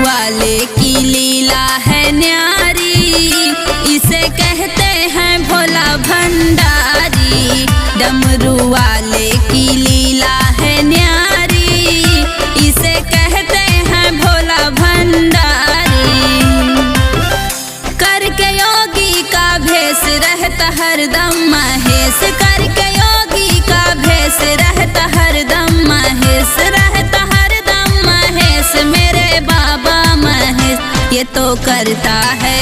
वाले की लीला है न्यारी, इसे कहते हैं भोला भंडारी। डमरू वाले की लीला है न्यारी, इसे कहते हैं भोला भंडारी। करके योगी का भेष रहता हरदम महेश, करके योगी का भेष रहता हरदम महेश, रहता हरदम महेश मेरे बाबा महेश। ये तो करता है